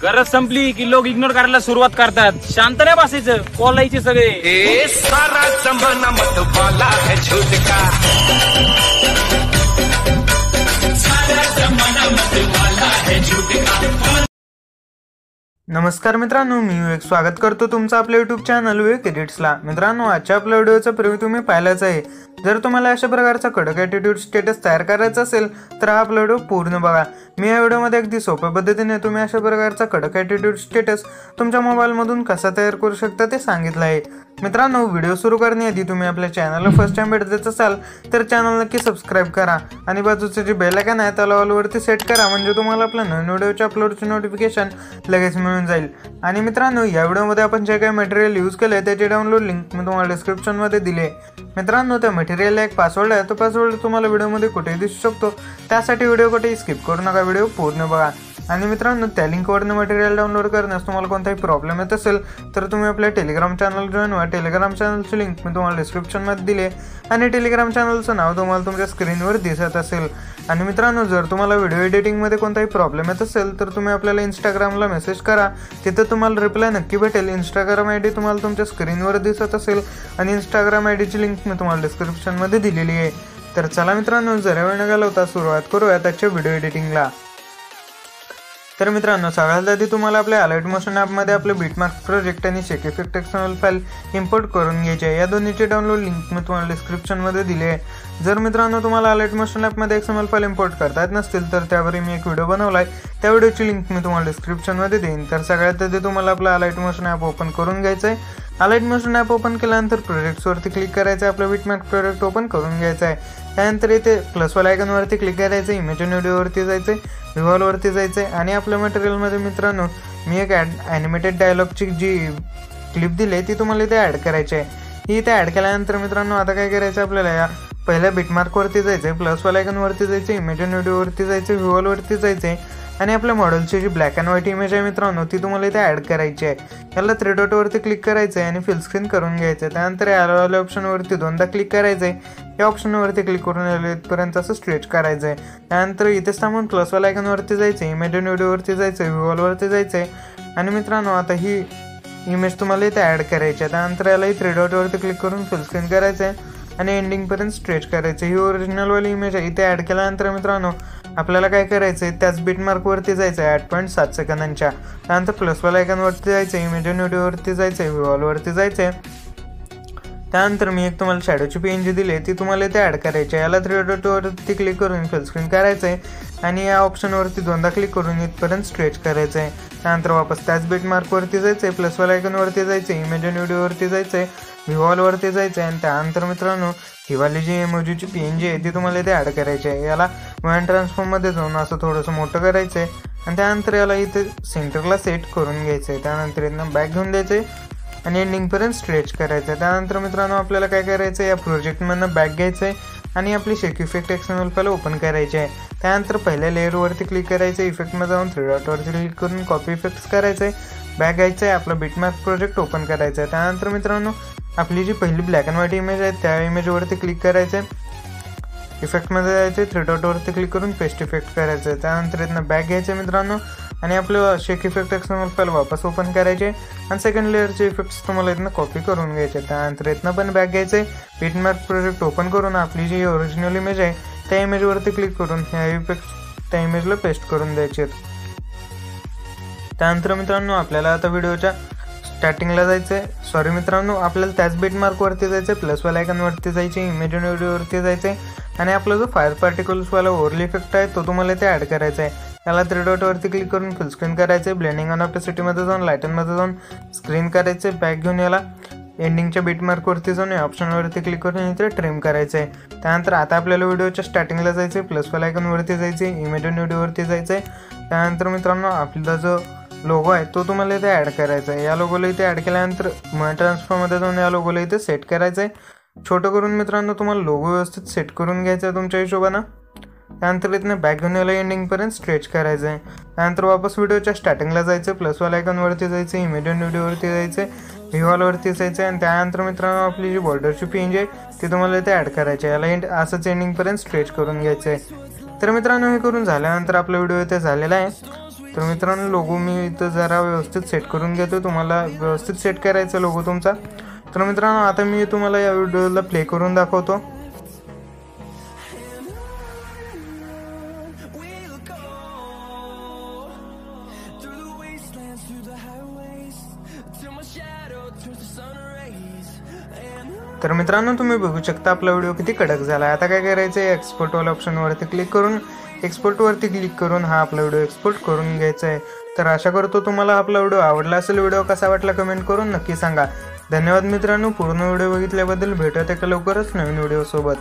गरज संपली की लोक इग्नोर करायला सुरुवात करतात. शांत नाही बसायचं, बोलायचे सगळे. सारा जमाना मत वाला है झूठ का, सारा जमाना मत वाला है झूठ का. नमस्कार मित्रांनो, मी विवेक स्वागत करतो तुमचं आपल्या YouTube चॅनल विवेक एडिट्सला. मित्रांनो, आजच्या आपल्या व्हिडिओचा प्रिव्ह्यू तुम्ही पाहिलाच आहे. जर तुम्हाला अशा प्रकारचा कडक ॲटिट्यूड स्टेटस तयार करायचा असेल तर हा आपला व्हिडिओ पूर्ण बघा. मी या व्हिडिओमध्ये अगदी सोप्या पद्धतीने तुम्ही अशा प्रकारचा कडक ॲटिट्यूड स्टेटस तुमच्या मोबाईलमधून कसा तयार करू शकता ते सांगितलं आहे. मित्रांनो, व्हिडिओ सुरू करण्याआधी तुम्ही आपल्या चॅनलला फर्स्ट टाइम भेट देत असाल तर चॅनल नक्की सबस्क्राईब करा आणि बाजूचे जे बेल आयकॉन आहे त्याला ऑलवरती सेट करा, म्हणजे तुम्हाला आपल्या नवीन व्हिडिओच्या अपलोडचे नोटिफिकेशन लगेच मिळून जाईल. आणि मित्रांनो, या व्हिडिओमध्ये आपण जे काही मटेरियल यूज केलं आहे त्याची डाउनलोड लिंक मी तुम्हाला डिस्क्रिप्शनमध्ये दिली आहे. मित्रांनो, त्या मटेरियलला एक पासवर्ड आहे, तो पासवर्ड तुम्हाला व्हिडिओमध्ये कुठेही दिसू शकतो. त्यासाठी व्हिडिओ कुठेही स्किप करू नका, व्हिडिओ पूर्ण बघा. आणि मित्रांनो, त्या लिंकवरनं मटेरियल डाउनलोड करण्यास तुम्हाला कोणताही प्रॉब्लेम येत असेल तर तुम्ही आपल्या टेलिग्राम चॅनल जॉईन व्हा. टेलिग्राम चॅनलची लिंक मी तुम्हाला डिस्क्रिप्शनमध्ये दिली आहे आणि टेलिग्राम चॅनलचं नाव तुम्हाला तुमच्या स्क्रीनवर दिसत असेल. आणि मित्रांनो, जर तुम्हाला व्हिडिओ एडिटिंगमध्ये कोणताही प्रॉब्लेम येत असेल तर तुम्ही आपल्याला इंस्टाग्रामला मेसेज करा, तिथं तुम्हाला रिप्लाय नक्की भेटेल. इंस्टाग्राम आय डी तुम्हाला तुमच्या स्क्रीनवर दिसत असेल आणि इंस्टाग्राम आय डीची लिंक मी तुम्हाला डिस्क्रिप्शनमध्ये दिलेली आहे. तर चला मित्रांनो, जरा वेळ न घालवता सुरुवात करूया त्याच्या व्हिडिओ एडिटिंगला. तर मित्रांनो, सगळ्यात आधी तुम्हाला आपल्या AlightMotion ॲपमध्ये आपले बीटमार्क प्रोजेक्ट आणि शेक इफेक्ट एक्सएमएल फाईल इम्पोर्ट करून घ्यायचे आहे. या दोन्हीची डाउनलोड लिंक मी तुम्हाला डिस्क्रिप्शनमध्ये दिली आहे. जर मित्रांनो तुम्हाला AlightMotion ॲपमध्ये एक्सएमएल फाईल इम्पोर्ट करता येत नसतील तर त्यावर मी एक व्हिडिओ बनवला आहे, त्या व्हिडिओची लिंक मी तुम्हाला डिस्क्रिप्शनमध्ये देईन. तर सगळ्यात आधी तुम्हाला आपलं AlightMotion ॲप ओपन करून घ्यायचं आहे. AlightMotion ॲप ओपन केल्यानंतर प्रोजेक्ट्सवरती क्लिक करायचं आहे, आपलं बीटमार्क प्रोजेक्ट ओपन करून घ्यायचं आहे. त्यानंतर इथे प्लसवाला आयकॉनवरती क्लिक करायचं, इमेज आणि व्हिडिओवरती जायचं, व्हिवॉलवरती जायचं आणि आपल्या मटेरियलमध्ये मित्रांनो मी एक ॲनिमेटेड डायलॉगची जी क्लिप दिली आहे ती तुम्हाला इथे ॲड करायची आहे. ही इथे ॲड केल्यानंतर मित्रांनो आता काय करायचं, आपल्याला या पहिल्या बीटमार्कवरती जायचं आहे, प्लसवाला आयकॉनवरती जायचं, इमेज आणि व्हिडिओवरती जायचं, व्हिवॉलवरती जायचं आणि आपल्या मॉडेलची जी ब्लॅक अँड व्हाईट इमेज आहे मित्रांनो ती तुम्हाला इथे ॲड करायची आहे. याला 3 डॉटवरती क्लिक करायचं आहे आणि फिल स्क्रीन करून घ्यायचं आहे. त्यानंतर या ऑप्शनवरती दोनदा क्लिक करायचं आहे, या ऑप्शनवरती क्लिक करून इथपर्यंत असं स्ट्रेच करायचं आहे. त्यानंतर इथेच थांबून प्लसवाला आयकॉनवरती जायचं, इमेज आणि व्हिडिओवरती जायचं, व्हिवॉलवरती जायचं आहे आणि मित्रांनो आता ही इमेज तुम्हाला इथे ॲड करायची आहे. त्यानंतर यालाही 3 डॉटवरती क्लिक करून फुल स्क्रीन करायचं आहे आणि एंडिंगपर्यंत स्ट्रेच करायचं. ही ओरिजिनलवाली इमेज आहे. इथे ॲड केल्यानंतर मित्रांनो आपल्याला काय करायचं आहे, त्याच बीटमार्कवरती जायचं आहे 8.7 सेकंदांच्या. त्यानंतर प्लसवाला आयकॉनवरती जायचं, इमेज आणि व्हिडिओवरती जायचं, व्हिवॉलवरती जायचं आहे. त्यानंतर मी एक तुम्हाला शॅडोची PNG दिली आहे ती तुम्हाला इथे ॲड करायची आहे. याला 3 डॉटवरती क्लिक करून फुल स्क्रीन करायचं आहे आणि या ऑप्शनवरती दोनदा क्लिक करून इथपर्यंत स्ट्रेच करायचं आहे. त्यानंतर वापस त्याच बीटमार्कवरती जायचं आहे, प्लसवाला आयकॉनवरती जायचं, इमेज आणि व्हिडिओवरती जायचं आहे, व्हिवॉलवरती जायचं आहे आणि त्यानंतर मित्रांनो ही वाली जी इमोजीची PNG आहे ती तुम्हाला इथे ॲड करायची आहे. याला वन ट्रान्सफॉर्ममध्ये जाऊन असं थोडंसं मोठं करायचं आहे आणि त्यानंतर याला इथे सेंटरला सेट करून घ्यायचं आहे. त्यानंतर इथनं बॅक घेऊन द्यायचं आहे आणि एंडिंगपर्यंत स्ट्रेच करायचं आहे. त्यानंतर मित्रांनो आपल्याला काय करायचं आहे, या प्रोजेक्टमधनं बॅक घ्यायचं आहे आणि आपली शेक इफेक्ट एक्सएमएल फाईल ओपन करायची आहे. त्यानंतर पहिल्या लेअरवरती क्लिक करायचं, इफेक्टमध्ये जाऊन 3 डॉटवरती क्लिक करून कॉपी इफेक्ट्स करायचं आहे, बॅक घ्यायचं आहे, आपलं बीटमार्क प्रोजेक्ट ओपन करायचं आहे. त्यानंतर मित्रांनो आपली जी पहिली ब्लॅक अँड व्हाईट इमेज आहे त्या इमेजवरती क्लिक करायचं आहे, इफेक्टमध्ये जायचं, 3 डॉटवरती क्लिक करून पेस्ट इफेक्ट करायचं आहे. त्यानंतर इथनं बॅक घ्यायचं मित्रांनो आणि आपलं शेक इफेक्ट एक्सएमएल फाईल वापस ओपन करायचे आणि सेकंड लेअरचे इफेक्ट्स तुम्हाला इथनं कॉपी करून घ्यायचे. त्यानंतर इथनं पण बॅक घ्यायचं आहे, बीटमार्क प्रोजेक्ट ओपन करून आपली जी ओरिजिनल इमेज आहे त्या इमेजवरती क्लिक करून ह्या इफेक्ट्स त्या इमेजला पेस्ट करून द्यायचे आहेत. त्यानंतर मित्रांनो आपल्याला आता व्हिडिओच्या स्टार्टिंगला जायचं आहे, सॉरी मित्रांनो आपल्याला त्याच बीटमार्कवरती जायचं आहे, प्लसवाला आयकॉनवरती जायचे, इमेज आणि व्हिडिओवरती जायचं आहे आणि आपला जो फायर पार्टिकल्सवाला ओव्हरले इफेक्ट आहे तो तुम्हाला इथे ॲड करायचा आहे. याला 3 डॉटवरती क्लिक करून फुल स्क्रीन करायचं आहे, ब्लेंडिंग ऑन ऑपेसिटीमध्ये जाऊन लायटनमध्ये जाऊन स्क्रीन करायचं आहे, बॅक घेऊन याला एंडिंगच्या बीटमार्कवरती जाऊन या ऑप्शनवरती क्लिक करून इथे ट्रिम करायचं आहे. त्यानंतर आता आपल्याला व्हिडिओच्या स्टार्टिंगला जायचं आहे, प्लसवाला आयकॉनवरती जायचं आहे, इमेज आणि व्हिडिओवरती जायचं आहे. त्यानंतर मित्रांनो आपला जो लोगो आहे तो तुम्हाला इथे ॲड करायचा आहे. या लोगोला इथे ॲड केल्यानंतर मन ट्रान्सफॉर्ममध्ये जाऊन या लोगोला इथे सेट करायचं आहे. छोटं करून मित्रांनो तुम्हाला लोगो व्यवस्थित सेट करून घ्यायचा आहे तुमच्या हिशोबानं. त्यानंतर इथनं बॅक घेऊन याला एंडिंगपर्यंत स्ट्रेच करायचं आहे. त्यानंतर वापस व्हिडिओच्या स्टार्टिंगला जायचं, प्लसवाला आयकॉनवरती जायचं, इमेज आणि व्हिडिओवरती जायचं, व्हिवॉलवरती जायचं आणि त्यानंतर मित्रांनो आपली जी बॉर्डरची PNG आहे ती तुम्हाला इथे ॲड करायची आहे. याला असंच एंडिंगपर्यंत स्ट्रेच करून घ्यायचं आहे. तर मित्रांनो हे करून झाल्यानंतर आपला व्हिडिओ इथे झालेला आहे. तर मित्रांनो लोगो मी इथं जरा व्यवस्थित सेट करून घेतो, तुम्हाला व्यवस्थित सेट करायचा लोगो तुमचा। तर मित्रांनो आता मी तुम्हाला या व्हिडिओला प्ले करून दाखवतो। तर मित्रांनो तुम्ही बघू शकता आपला व्हिडिओ किती कडक झाला। आता काय करायचं आहे, एक्सपोर्ट वाला ऑप्शन वरती क्लिक करून हा आपला व्हिडिओ एक्सपोर्ट करून घ्यायचा आहे। तर आशा करतो तुम्हाला आपला व्हिडिओ आवडला असेल। व्हिडिओ कसा वाटला कमेंट करून नक्की सांगा। धन्यवाद मित्रांनो, पूर्ण व्हिडिओ बघितल्याबद्दल। भेटूया एका लवकरच नवीन व्हिडिओ सोबत।